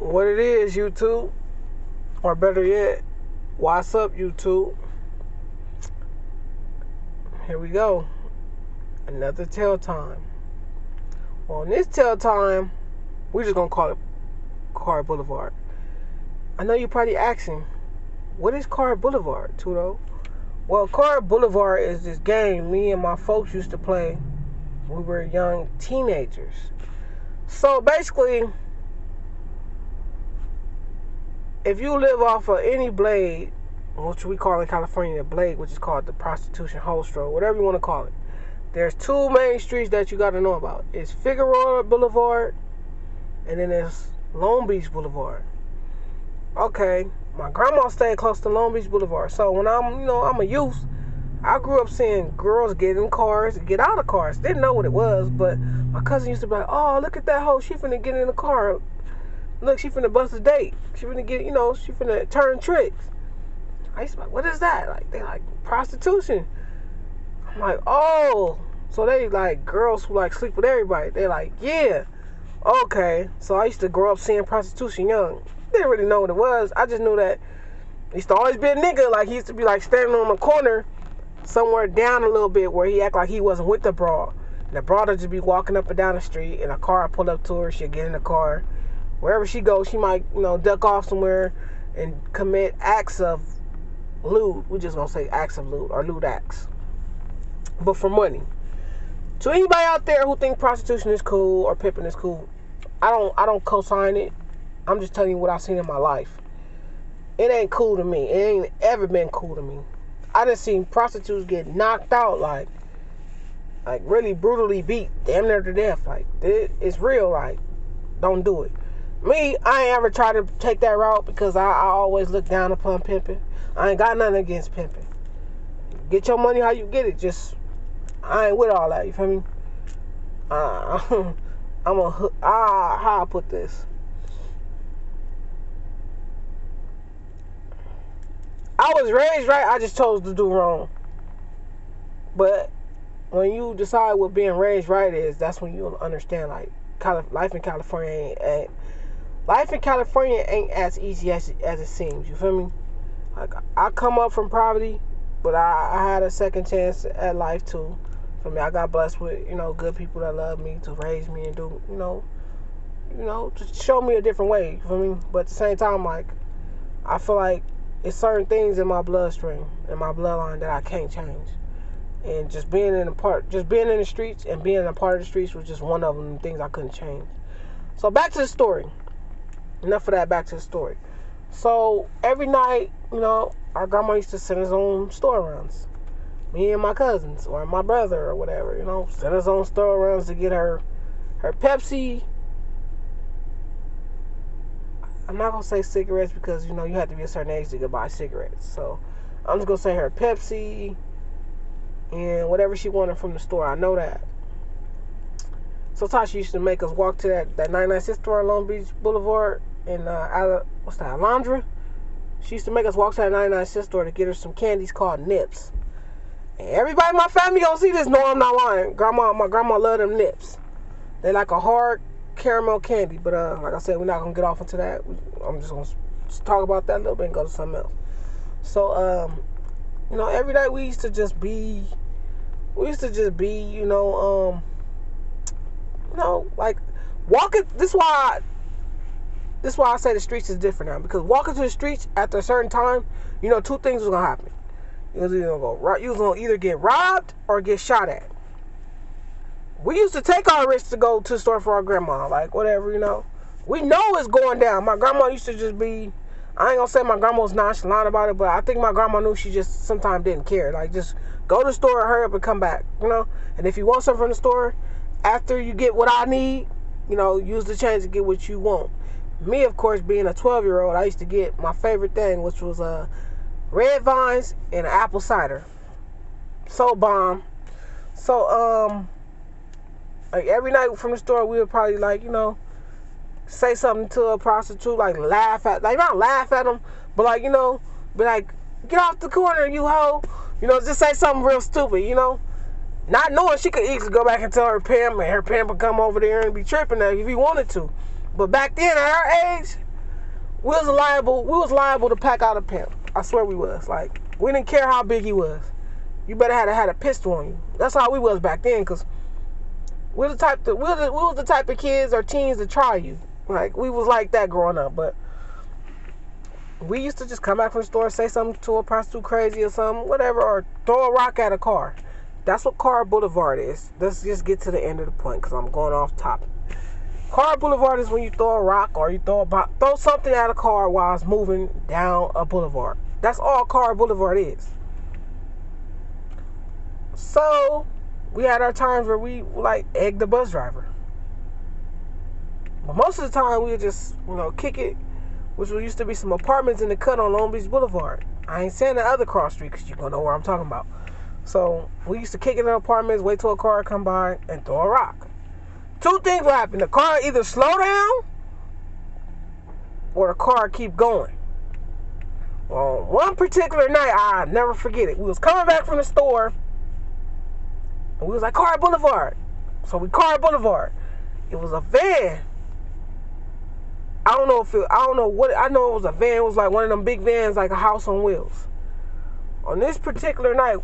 What it is, YouTube, or better yet, what's up, YouTube? Here we go. Another tell time. Well, in this tell time, we're just gonna call it Car Boulevard. I know you're probably asking, what is Car Boulevard, Tudoe? Well, Car Boulevard is this game me and my folks used to play when we were young teenagers. So basically, if you live off of any blade, which we call in California the blade, which is called the prostitution hole stroke, whatever you want to call it, there's two main streets that you got to know about. It's Figueroa Boulevard, and then there's Long Beach Boulevard. Okay, my grandma stayed close to Long Beach Boulevard, so when I'm a youth, I grew up seeing girls get in cars, get out of cars. Didn't know what it was, but my cousin used to be like, "Oh, look at that hoe, she finna get in the car. Look, she finna bust a date. She finna get, she finna turn tricks." I used to be like, "What is that?" Like, they like prostitution. I'm like, "Oh, so they like girls who like sleep with everybody." They like, "Yeah, okay." So I used to grow up seeing prostitution young. Didn't really know what it was. I just knew that he used to always be a nigga. Like, he used to be like standing on the corner somewhere down a little bit where he act like he wasn't with the broad. And the broad would just be walking up and down the street, and a car would pull up to her. She'd get in the car. Wherever she goes, she might, duck off somewhere and commit acts of lewd. We're just gonna say acts of lewd or lewd acts, but for money. To anybody out there who think prostitution is cool or pimping is cool, I don't co-sign it. I'm just telling you what I've seen in my life. It ain't cool to me. It ain't ever been cool to me. I done seen prostitutes get knocked out, like really brutally beat, damn near to death. Like, it's real. Like, don't do it. Me, I ain't ever tried to take that route because I always look down upon pimping. I ain't got nothing against pimping. Get your money how you get it. Just, I ain't with all that. You feel me? How I put this? I was raised right. I just chose to do wrong. But when you decide what being raised right is, that's when you'll understand. Like, life in California ain't as easy as it seems. You feel me? Like, I come up from poverty, but I had a second chance at life too. For me, I got blessed with good people that love me to raise me and do to show me a different way. You feel me? But at the same time, like, I feel like it's certain things in my bloodstream, in my bloodline, that I can't change. And just being in the streets and being a part of the streets was just one of them things I couldn't change. So back to the story. Enough of that, back to the story. So every night, our grandma used to send us on store runs. Me and my cousins or my brother or whatever, send us on store runs to get her Pepsi. I'm not going to say cigarettes because, you have to be a certain age to go buy cigarettes. So I'm just going to say her Pepsi and whatever she wanted from the store. I know that. Sometimes she used to make us walk to that 99-cent store on Long Beach Boulevard in, Alondra. She used to make us walk to that 99-cent store to get her some candies called Nips. And everybody in my family gonna see this. No, I'm not lying. My grandma loved them Nips. They like a hard caramel candy. But like I said, we're not gonna get off into that. I'm just gonna talk about that a little bit and go to something else. So, every day we used to just be, like walking. This is why I say the streets is different now, because walking to the streets after a certain time, two things was gonna happen. You was gonna either get robbed or get shot at. We used to take our risks to go to the store for our grandma, like whatever, We know it's going down. My grandma used to just be, I ain't gonna say my grandma was nonchalant about it, but I think my grandma knew she just sometimes didn't care. Like, just go to the store, hurry up and come back, And if you want something from the store, after you get what I need, use the change to get what you want. Me, of course, being a 12-year-old, I used to get my favorite thing, which was red vines and apple cider. So bomb. So, like, every night from the store, we would probably, like, say something to a prostitute, like, not laugh at them, but, like, be like, "Get off the corner, you hoe." Just say something real stupid, Not knowing she could easily go back and tell her pimp, and her pimp would come over there and be tripping if he wanted to. But back then, at our age, we was liable to pack out a pimp. I swear we was. Like, we didn't care how big he was. You better had a pistol on you. That's how we was back then, cause we was the type of kids or teens to try you. Like, we was like that growing up, but we used to just come back from the store, say something to a prostitute crazy or something, whatever, or throw a rock at a car. That's what Car Boulevard is. Let's just get to the end of the point, because I'm going off topic. Car Boulevard is when you throw a rock or you throw something at a car while it's moving down a boulevard. That's all Car Boulevard is. So, we had our times where we, like, egged the bus driver. But most of the time, we would just, kick it, which used to be some apartments in the cut on Long Beach Boulevard. I ain't saying the other cross street, because you're going to know where I'm talking about. So, we used to kick it in the apartments, wait till a car come by, and throw a rock. Two things will happen. The car either slow down, or the car keep going. Well, one particular night, I'll never forget it. We was coming back from the store, and we was like, Car Boulevard. So we Car Boulevard. It was a van. I know it was a van. It was like one of them big vans, like a house on wheels. On this particular night,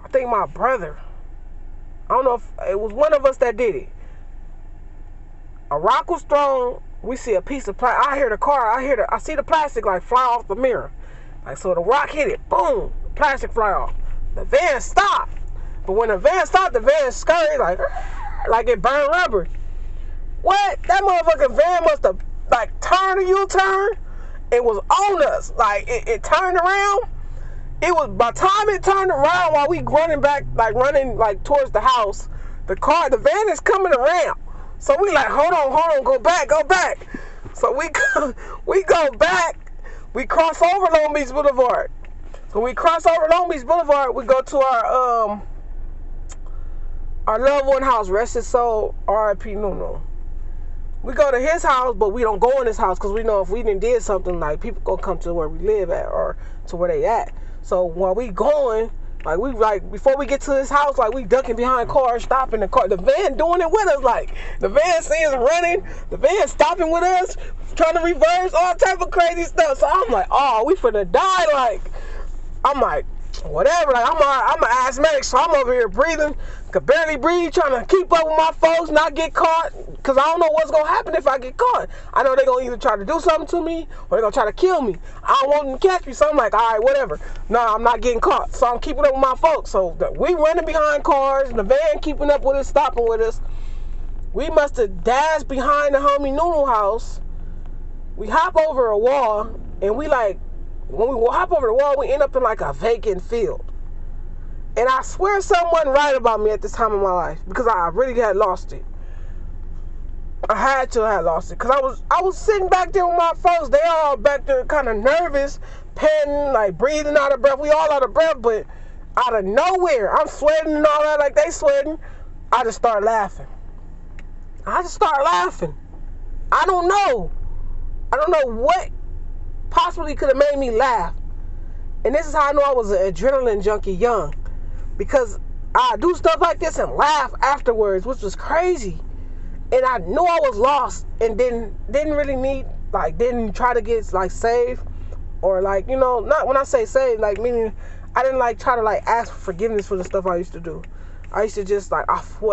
I think my brother, I don't know if it was one of us that did it. A rock was thrown. We see a piece of plastic. I see the plastic like fly off the mirror. Like, so the rock hit it. Boom. Plastic fly off. The van stopped. But when the van stopped, the van scurried like it burned rubber. What? That motherfucking van must have like turned a U-turn. It was on us. Like, it turned around. It was, by the time it turned around while we running towards the house, the van is coming around. So we like, hold on, go back. So we go back, we cross over Long Beach Boulevard. So we cross over Long Beach Boulevard, we go to our loved one house, rest his soul, R.I.P. Nuno. We go to his house, but we don't go in his house, because we know if we did something, like, people gonna come to where we live at, or to where they at. So while we going, before we get to his house, like, we ducking behind cars, stopping the car. The van doing it with us, like, the van seeing us running, the van stopping with us, trying to reverse, all type of crazy stuff. So I'm like, oh, we finna die, like, I'm like, whatever, like, I'm an asthmatic, so I'm over here breathing, could barely breathe, trying to keep up with my folks, not get caught, because I don't know what's going to happen if I get caught. I know they're going to either try to do something to me, or they're going to try to kill me. I don't want them to catch me, so I'm like, all right, whatever. No, I'm not getting caught, so I'm keeping up with my folks. So we running behind cars, the van keeping up with us, stopping with us. We must have dashed behind the homie Nuno house. We hop over a wall, and we like, when we hop over the wall, we end up in like a vacant field. And I swear someone right about me at this time in my life, because I really had lost it. I had to have lost it, because I was sitting back there with my folks. They all back there kind of nervous, panting, like breathing out of breath. We all out of breath, but out of nowhere, I'm sweating and all that, like they sweating. I just start laughing. I don't know what possibly could have made me laugh. And this is how I know I was an adrenaline junkie young, because I do stuff like this and laugh afterwards, which was crazy. And I knew I was lost, and didn't try to get like saved, or like, not when I say saved, like meaning I didn't like try to like ask for forgiveness for the stuff I used to do. I used to just like,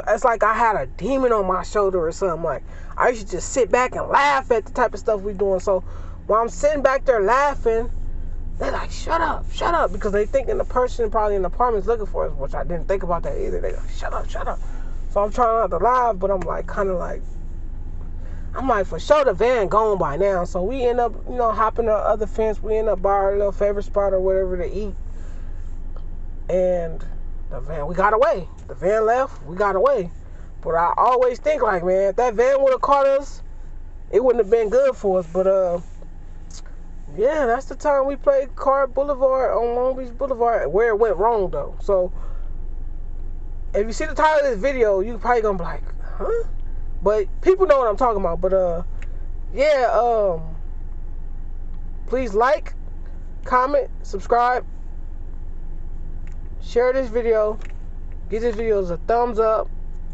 it's like I had a demon on my shoulder or something. Like, I used to just sit back and laugh at the type of stuff we doing. So while I'm sitting back there laughing, they're like, shut up, because they thinking the person probably in the apartment's looking for us, which I didn't think about that either. They like, shut up. So I'm trying not to laugh, but I'm like, for sure the van gone by now. So we end up, hopping the other fence. We end up by our little favorite spot or whatever to eat. And we got away. The van left, we got away. But I always think like, man, if that van would have caught us, it wouldn't have been good for us. But yeah, that's the time we played Car Boulevard on Long Beach Boulevard, where it went wrong though. So if you see the title of this video, you probably gonna be like, huh? But people know what I'm talking about. But yeah, please like, comment, subscribe, share this video, give this video a thumbs up,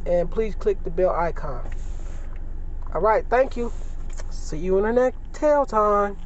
and please click the bell icon. Alright, thank you. See you in the next tail time.